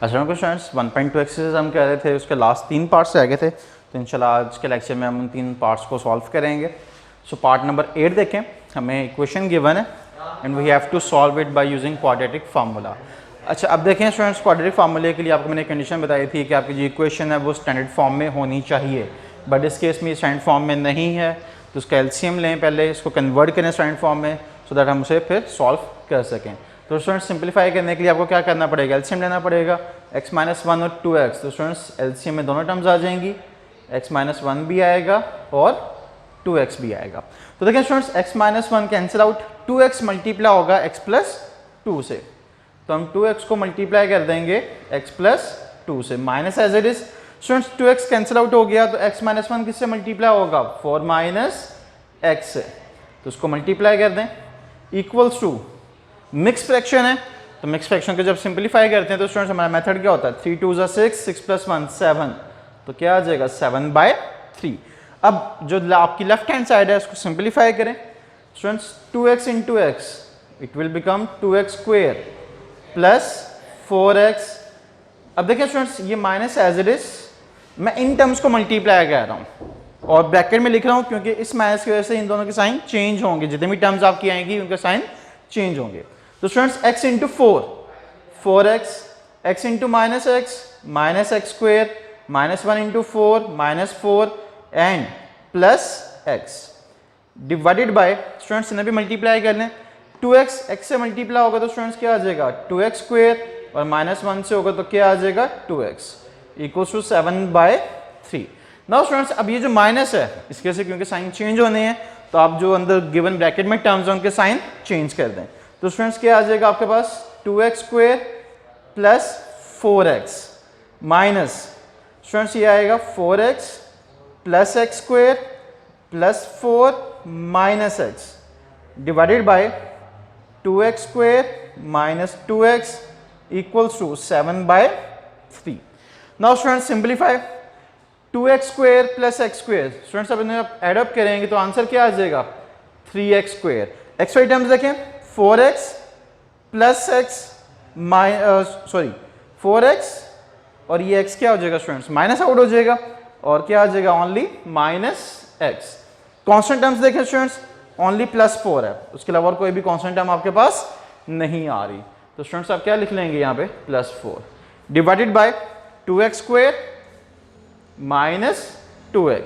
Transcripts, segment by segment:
अस्सलाम वालेकुम students, 1.2 exercise हम कह रहे थे, उसके लास्ट 3 पार्ट्स रह गए थे। तो इंशाल्लाह आज के लेक्चर में हम उन 3 पार्ट्स को सॉल्व करेंगे। सो पार्ट नंबर 8 देखें। हमें इक्वेशन गिवन है and we have to solve it by using quadratic formula. अच्छा, अब देखें स्टूडेंट्स, क्वाड्रेटिक फार्मूले के लिए आपको मैंने कंडीशन बताई थी कि आपकी जो इक्वेशन है वो स्टैंडर्ड फॉर्म में होनी चाहिए, बट इस केस में स्टैंडर्ड फॉर्म में नहीं है। तो उसका एलसीएम लें, पहले इसको कन्वर्ट करें स्टैंडर्ड फॉर्म में, सो दैट हम उसे फिर सॉल्व कर सकें। तो स्टूडेंट्स सिंपलीफाई करने के लिए आपको क्या करना पड़ेगा, एलसीएम लेना पड़ेगा। x माइनस 1 और 2x, तो स्टूडेंट्स एलसीएम में दोनों टर्म्स आ जाएंगी, x माइनस 1 भी आएगा और 2x भी आएगा। तो देखिए students, x minus 1 cancel out, 2x multiply होगा x प्लस 2 से, तो हम 2x को मल्टीप्लाई कर देंगे x प्लस 2 से, minus as it is. Students 2x cancel out हो गया, तो x माइनस 1 किससे मल्टीप्लाई होगा, 4 माइनस x से, तो उसको मल्टीप्लाई कर दें, इक्वल्स टू मिक्स फ्रैक्शन है, तो मिक्स फ्रैक्शन को जब सिंपलीफाई करते हैं तो स्टूडेंट्स हमारा मेथड क्या होता है, 3 2 6, 6 प्लस 1 7, तो क्या आ जाएगा 7/3। अब जो आपकी लेफ्ट हैंड साइड है उसको सिंपलीफाई करें students, 2x into x it will become 2x square plus 4x। अब देखिए स्टूडेंट्स, ये माइनस एज इट इज, मैं इन टर्म्स को मल्टीप्लाई कर रहा हूँ और ब्रैकेट में लिख रहा हूँ क्योंकि इस माइनस की वजह से इन दोनों के साइन चेंज होंगे, जितने भी टर्म्स आपकी आएंगी उनके साइन चेंज होंगे। तो students x into 4x, x into minus x square, minus 1 into 4 -4 and plus x divided bye, students इन्हें भी मल्टीप्लाई कर लें, 2x x से मल्टीप्लाई होगा तो स्टूडेंट्स क्या आ जाएगा 2x स्क्वेयर और -1 से होगा तो क्या आ जाएगा 2x equals to 7/3। Now students, अब ये जो माइनस है इसके से क्योंकि साइन चेंज होने हैं तो आप जो अंदर गिवन ब्रैकेट में टर्म्स हैं उनके साइन चेंज कर दें। तो स्टूडेंट्स क्या आ जाएगा आपके पास 2x square plus 4x minus, students ये आएगा 4x प्लस x square plus 4 minus x divided by 2x square minus 2x equals to 7/3। Now students simplify, 2x square plus x square, students अब इन्हें एडअप करेंगे तो आंसर क्या आ जाएगा 3x square. X Y terms देखें, 4x प्लस x 4x और ये x क्या हो जाएगा स्टूडेंट्स माइनस आउट हो जाएगा और क्या आ जाएगा only minus x। Constant terms देखें स्टूडेंट्स, ओनली +4 है, उसके अलावा और कोई भी कांस्टेंट टर्म आपके पास नहीं आ रही, तो स्टूडेंट्स आप क्या लिख लेंगे यहाँ पे +4 divided by 2x square minus 2x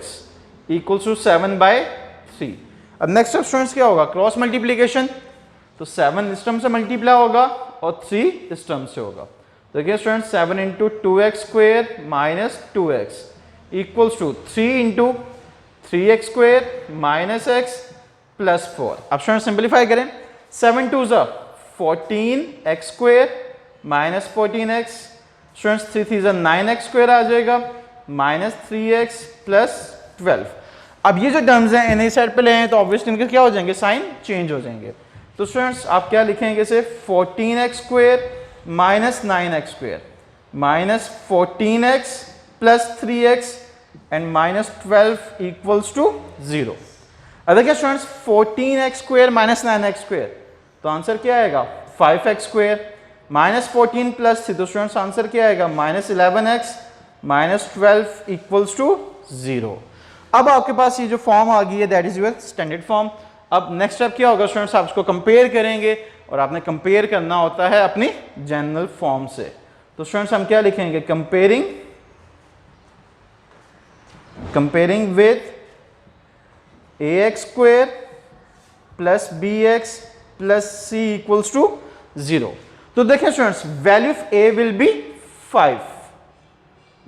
equals to 7/3। अब नेक्स्ट स्टेप स्टूडेंट्स क्या होगा, क्रॉस मल्टीप्लीकेशन, तो 7 इस टर्म से मल्टीप्लाई होगा और 3 इस टर्म से होगा, तो देखिए students 7 into 2x square minus 2x equals to 3 into 3x square minus x plus 4। अब स्टूडेंट्स सिंपलीफाई करें, 7 2 ज़ा 14x square minus 14x, students 3 3 ज़ा 9x स्क्वेयर आ जाएगा माइनस 3x प्लस 12। अब ये जो टर्म्स हैं इन्हें साइड पे ले आए तो ऑब्वियसली इनके क्या हो जाएंगे, साइन चेंज हो जाएंगे। तो स्टूडेंट्स आप क्या लिखेंगे इसे, 14x square minus 9x square minus 14x plus 3x and minus 12 equals to 0। अब देखिए students 14x square minus 9x square, तो आंसर क्या आएगा 5x स्क्वेयर माइनस 14 प्लस 3, तो स्टूडेंट्स आंसर क्या आएगा minus 11x minus 12 equals to 0। अब आपके पास ये जो फॉर्म आ गई है that is your standard form. अब नेक्स्ट स्टेप क्या होगा स्टूडेंट्स, आप इसको कंपेयर करेंगे और आपने कंपेयर करना होता है अपनी जनरल फॉर्म से। तो स्टूडेंट्स हम क्या लिखेंगे, comparing with ax square plus bx plus c equals to 0। तो देखिए students, value of a will be 5,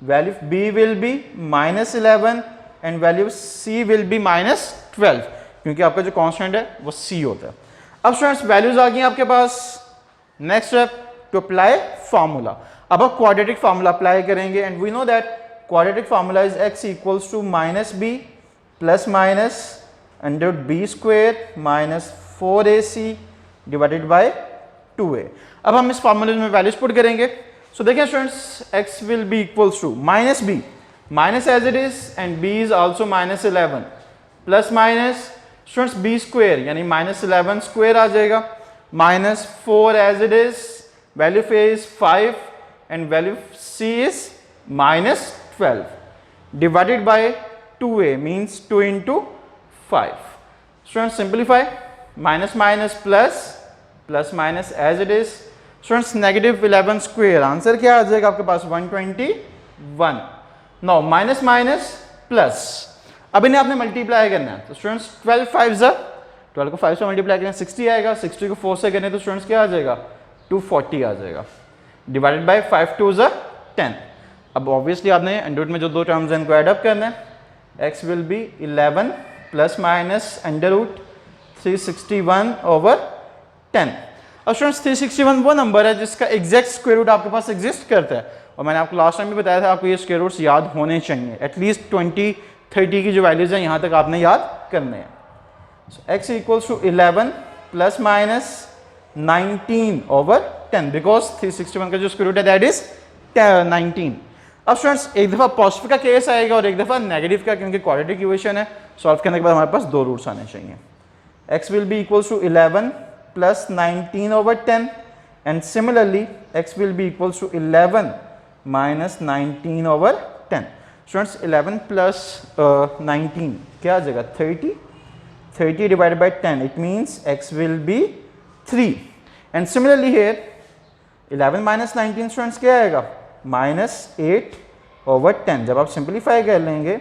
value of b will be -11 and value of c will be -12, क्योंकि आपका जो कांस्टेंट है वो c होता है। अब स्टूडेंट्स वैल्यूज आ गई आपके पास, next step to apply formula. अब आप क्वाड्रेटिक फार्मूला अप्लाई करेंगे and we know that quadratic formula is x equals to -b plus minus under b square minus 4ac divided by 2a। अब हम इस फार्मूले में वैल्यूज पुट करेंगे। So देखिए students, x will be equals to -b minus as it is and b is also -11 plus minus students b square यानी -11 square आ जाएगा minus 4 as it is, value of a is 5 and value c is minus 12 divided by 2a means 2 into 5. Students simplify, minus minus plus, plus minus as it is. Students negative 11 square, answer क्या आ जाएगा आपके पास 121. Now minus minus plus, अब इन्हें आपने multiply करना है. तो स्टूडेंट्स 12 5 ज़ा 12 को 5 से मल्टीप्लाई करें 60 आएगा, 60 को 4 से करें तो स्टूडेंट्स क्या आ जाएगा 240 आ जाएगा, डिवाइडेड बाय 5 2 ज़ा 10. अब ऑब्वियसली आपने अंडर रूट में जो दो टर्म्स हैं इनको एड अप करना है. x will be 11 plus minus under root 361 over 10. अब स्टूडेंट्स 361 वो नंबर है जिसका एग्जैक्ट स्क्वायर रूट आपके पास एग्जिस्ट करता है, और मैंने आपको लास्ट टाइम भी बताया था आपको ये स्क्वायर रूट्स याद होने चाहिए. एटलीस्ट 20 30 की जो वैल्यूज हैं यहाँ तक आपने याद करने हैं. x equals to 11 plus minus 19 over 10 because 361 का जो स्क्वायर रूट है दैट इज 19. अब स्टूडेंट्स एक दफ़ा पॉजिटिव का केस आएगा और एक दफ़ा नेगेटिव का, क्योंकि क्वाड्रेटिक इक्वेशन है. सॉल्व करने के बाद हमारे पास दो रूट्स आने चाहिए. x will be equals to 11 plus 19 over 10 and similarly x will be equals to 11 minus 19 over 10. Students 11 plus 19 क्या आ जाएगा 30. 30 divided by 10 it means x will be 3 and similarly here 11 minus 19 students क्या आएगा minus 8 over 10. जब आप simplify कर लेंगे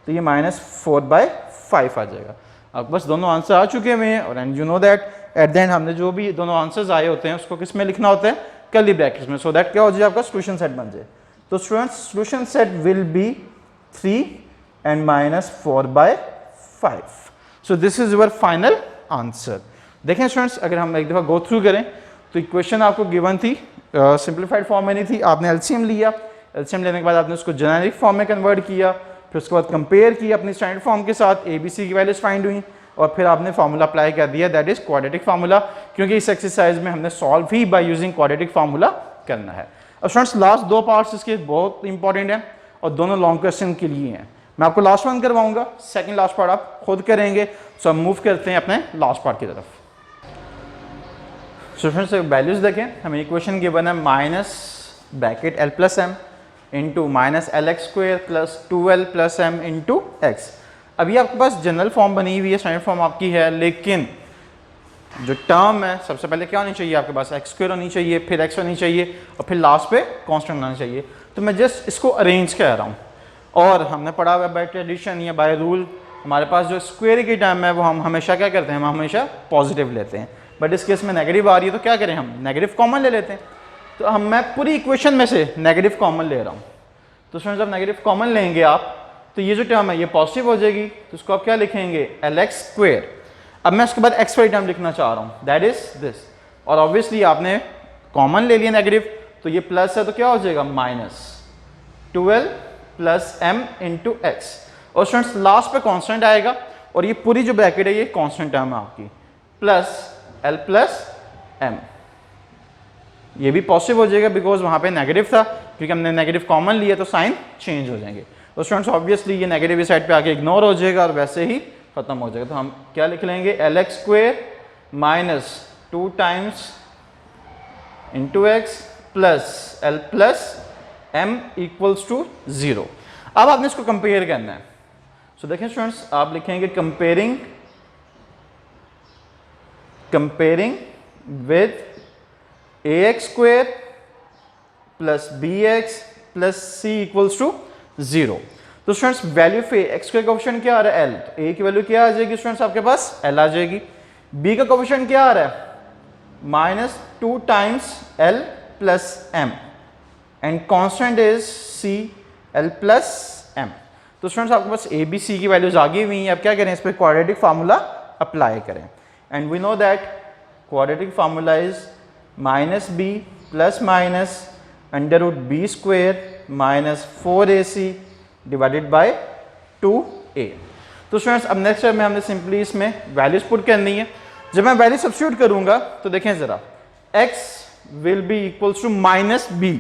तो ये माइनस 4/5 आ जाएगा. आपके पास दोनों आंसर आ चुके हुए हैं और and you know that at the end हमने जो भी दोनों आंसर्स आए होते हैं उसको किस में लिखना होता है कर्ली ब्रैकेट्स में, सो दैट क्या हो जाए आपका सोल्यूशन सेट बन जाए. तो students solution set will be 3 and minus 4/5. So this is your final answer. देखें स्टूडेंट्स अगर हम एक दफ़ा गो थ्रू करें तो इक्वेशन आपको गिवन थी, सिंप्लीफाइड फॉर्म में नहीं थी. आपने एलसीएम लिया, एलसीएम लेने के बाद आपने उसको जेनेरिक फॉर्म में कन्वर्ट किया, फिर उसके बाद कंपेयर किया अपनी स्टैंडर्ड फॉर्म के साथ, ABC की वैल्यूज फाइंड हुई और फिर आपने फार्मूला अप्लाई कर दिया दैट इज क्वाड्रेटिक फार्मूला, क्योंकि इस एक्सरसाइज में हमने सॉल्व ही बाय यूजिंग क्वाड्रेटिक फार्मूला करना है. अब स्टूडेंट्स लास्ट दो पार्ट्स इसके बहुत इंपॉर्टेंट हैं और दोनों लॉन्ग क्वेश्चन के लिए हैं. मैं आपको लास्ट वन करवाऊंगा, सेकंड लास्ट पार्ट आप खुद करेंगे. सो हम मूव करते हैं अपने लास्ट पार्ट की तरफ. सो फ्रेंड्स वैल्यूज देखें, हमें इक्वेशन गिवन है minus bracket l plus M into minus L X square plus 2l plus M into X. अभी आपके पास जनरल फॉर्म बनी हुई है, स्टैंडर्ड फॉर्म आपकी है, लेकिन जो टर्म है सबसे पहले क्या होनी चाहिए आपके पास एक्स स्क्वेयर होनी चाहिए, फिर एक्स होनी चाहिए और फिर लास्ट पे कांस्टेंट होना चाहिए. तो मैं जस्ट इसको अरेंज कर रहा हूँ और हमने पढ़ा हुआ है बाय ट्रेडिशन या बाय रूल हमारे पास जो स्क्वेयर की टर्म है वो हम हमेशा क्या करते हैं, हम हमेशा पॉजिटिव लेते हैं. बट इस केस में नेगेटिव आ रही है तो क्या करें, हम नेगेटिव कॉमन ले लेते हैं. तो हम मैं पूरी इक्वेशन में से नेगेटिव कॉमन ले रहा हूँ. तो स्टूडेंट्स जब नेगेटिव कॉमन लेंगे आप तो ये जो टर्म है ये पॉजिटिव हो जाएगी, तो इसको आप क्या लिखेंगे एल एक्स स्क्वेयर. अब मैं उसके बाद एक्स वाली टर्म लिखना चाह रहा हूँ दैट इज दिस, और ऑब्वियसली आपने कॉमन ले लिया नेगेटिव तो ये प्लस है तो क्या हो जाएगा minus 12 plus M into X. और स्टूडेंट्स लास्ट पे कांस्टेंट आएगा और ये पूरी जो ब्रैकेट है ये कांस्टेंट टर्म है आपकी, प्लस एल प्लस एम. ये भी पॉजिटिव हो जाएगा बिकॉज वहाँ पे नेगेटिव था, क्योंकि हमने नेगेटिव कॉमन लिया तो साइन चेंज हो जाएंगे. तो स्टूडेंट्स ऑब्वियसली ये नेगेटिव इस साइड पे आके इग्नोर हो जाएगा और वैसे ही खत्म हो जाएगा. तो हम क्या लिख लेंगे L X square minus 2 times into X plus L plus M equals to 0. अब आपने इसको कंपेयर करना है. सो देखें स्टूडेंट्स आप लिखेंगे comparing with ax square plus bx plus c equals to 0. तो स्टूडेंट्स वैल्यू पे x स्क्वेयर का कोएफिशिएंट क्या आ रहा है l, तो a की वैल्यू क्या आ जाएगी स्टूडेंट्स आपके पास l आ जाएगी. b का कोएफिशिएंट क्या आ रहा है minus 2 times l plus m and constant is c l plus m. तो स्टूडेंट्स आपके पास a b c की वैल्यूज आ गई हुई हैं. अब क्या करें, इस पर क्वाड्रेटिक फार्मूला अप्लाई करें. And we know that quadratic formula is minus b plus minus under root B square minus 4ac divided by 2a. तो स्टूडेंट्स अब नेक्स्ट स्टेप में हमने सिंपली इसमें वैल्यूज पुट करनी है. जब मैं वैल्यू सब्स्टिट्यूट करूंगा तो देखें जरा x will be equals to minus b.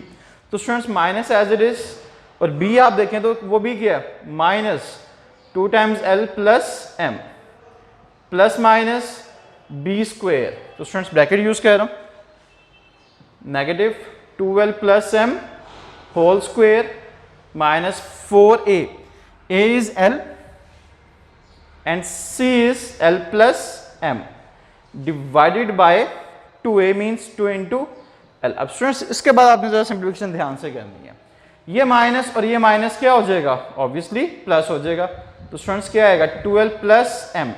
तो students minus as it is और b आप देखें तो वो भी क्या है minus 2 times l plus m plus minus b square. तो स्टूडेंट्स ब्रैकेट यूज कर रहा हूं, negative 2l plus m whole square minus 4a, a is l and c is l plus m divided by 2a means 2 into l। अब students इसके बाद आपने जरा simplification ध्यान से करनी है। ये माइनस और ये माइनस क्या हो जाएगा, ऑब्वियसली प्लस हो जाएगा। तो स्टूडेंट्स क्या आएगा 12 प्लस m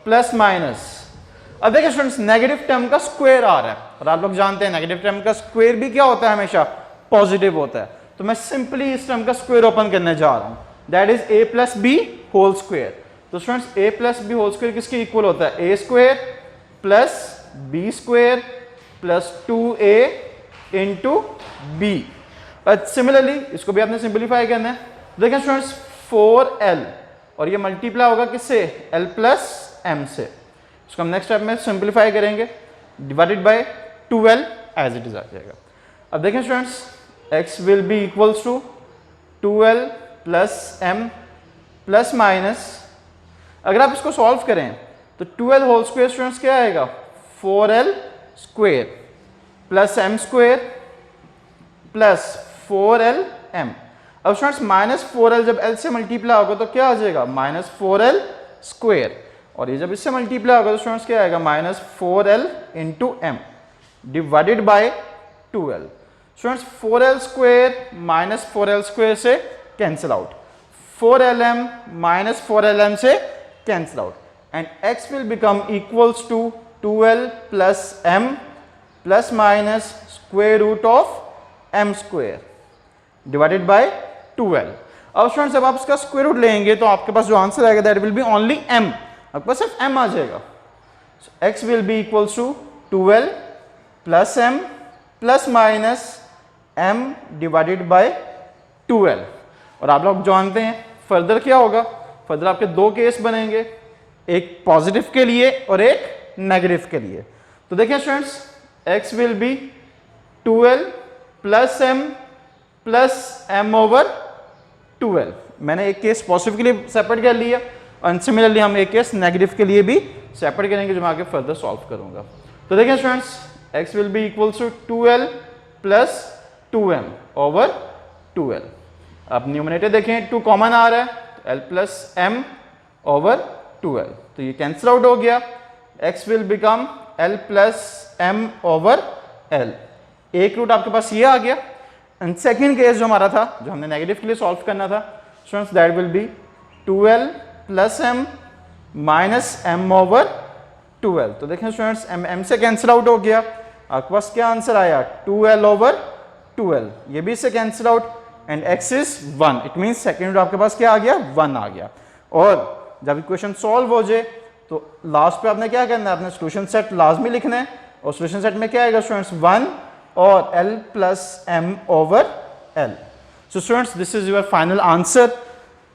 प्लस माइनस। अब देखिए स्टूडेंट्स नेगेटिव टर्म का स्क्वायर आ रहा है और आप लोग जानते हैं नेगेटिव टर्म का स्क्वायर भी क्या होता है, हमेशा पॉजिटिव होता है। तो मैं सिंपली इस टर्म का स्क्वायर ओपन करने जा रहा हूं, that is a plus B whole square. तो students a plus B whole square किसके इक्वल होता है, a square plus B square plus 2a into B. Similarly इसको भी आपने सिंप्लीफाई करना है। देखें स्टूडेंट्स 4l और ये मल्टीप्लाई होगा किससे, l प्लस m से। इसको हम नेक्स्ट स्टेप में सिंप्लीफाई करेंगे, divided by 2l as it is आ जाएगा। अब देखें students x will be equals to 2l plus m plus minus. अगर आप इसको सॉल्व करें तो 2l होल स्क्वायर स्टूडेंट्स क्या आएगा, 4l square plus m square plus 4l m। अब स्टूडेंट्स माइनस 4l जब l से मल्टीप्लाई होगा तो क्या आ जाएगा, माइनस 4l स्क्वायर, और ये जब इससे मल्टीप्लाई होगा तो स्टूडेंट्स क्या आएगा, minus 4l into m divided by 2l। Students 4l square minus 4l square से cancel out, 4lm minus 4lm से cancel out, and x will become equals to 2l plus m plus minus square root of m square divided by 2l। अब students जब आप इसका square root लेंगे तो आपके पास जो आंसर आएगा that will be only m, आपके पास सिर्फ m आ जाएगा। x will be equals to 2l plus m plus minus m divided by 2l। और आप लोग जानते हैं फर्दर क्या होगा, फर्दर आपके दो केस बनेंगे, एक पॉजिटिव के लिए और एक नेगेटिव के लिए। तो देखिए students x will B 2l plus m over 2l। मैंने एक केस पॉजिटिव के लिए सेपरेट कर लिया और सिमिलरली हम एक केस नेगेटिव के लिए भी सेपरेट करेंगे जो मैं आगे फर्दर सॉल्व करूंगा। तो देखिए students x will be equals to 2l plus 2m over 2l। अब न्यूमरेटर देखें 2 कॉमन आ रहा है, l plus m over 2l, तो ये कैंसिल आउट हो गया। x will become l plus m over l। एक रूट आपके पास ये आ गया। एंड सेकेंड केस जो हमारा था, जो हमने नेगेटिव के लिए सॉल्व करना था students, that will B 2l plus m minus m over 2l। तो देखें स्टूडेंट्स m से कैंसिल आउट हो गया, आपके पास क्या आंसर आया 2l ओवर 2l, ये भी इससे cancel out, and x is 1, it mean second root आपके पास क्या आ गया 1 आ गया। और जब इक्वेशन सॉल्व हो जाए तो लास्ट पे आपने क्या करना है, अपने सॉल्यूशन सेट लाजमी लिखना है, और सॉल्यूशन सेट में क्या आएगा स्टूडेंट्स 1 और l plus m over l। So students this is your final answer.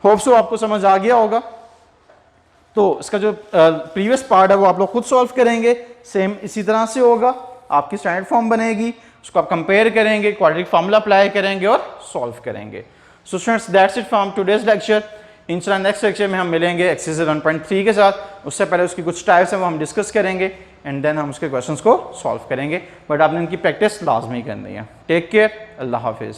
Hope so आपको समझ आ गया होगा। तो इसका जो प्रीवियस पार्ट है वो आप लोग खुद सॉल्व करेंगे, सेम इसी तरह से होगा, आपकी स्टैंडर्ड फॉर्म बनेगी, उसको आप कंपेयर करेंगे, क्वाड्रेटिक फार्मूला अप्लाई करेंगे और सॉल्व करेंगे। So students that's it from today's lecture. इंशाल्लाह नेक्स्ट लेक्चर में हम मिलेंगे एक्सरसाइज 1.3 के साथ। उससे पहले उसकी कुछ टाइप्स हैं वो हम डिस्कस करेंगे एंड देन हम उसके क्वेश्चंस को सॉल्व करेंगे, बट आपने इनकी प्रैक्टिस लाजमी करनी है। टेक केयर, अल्लाह हाफिज़।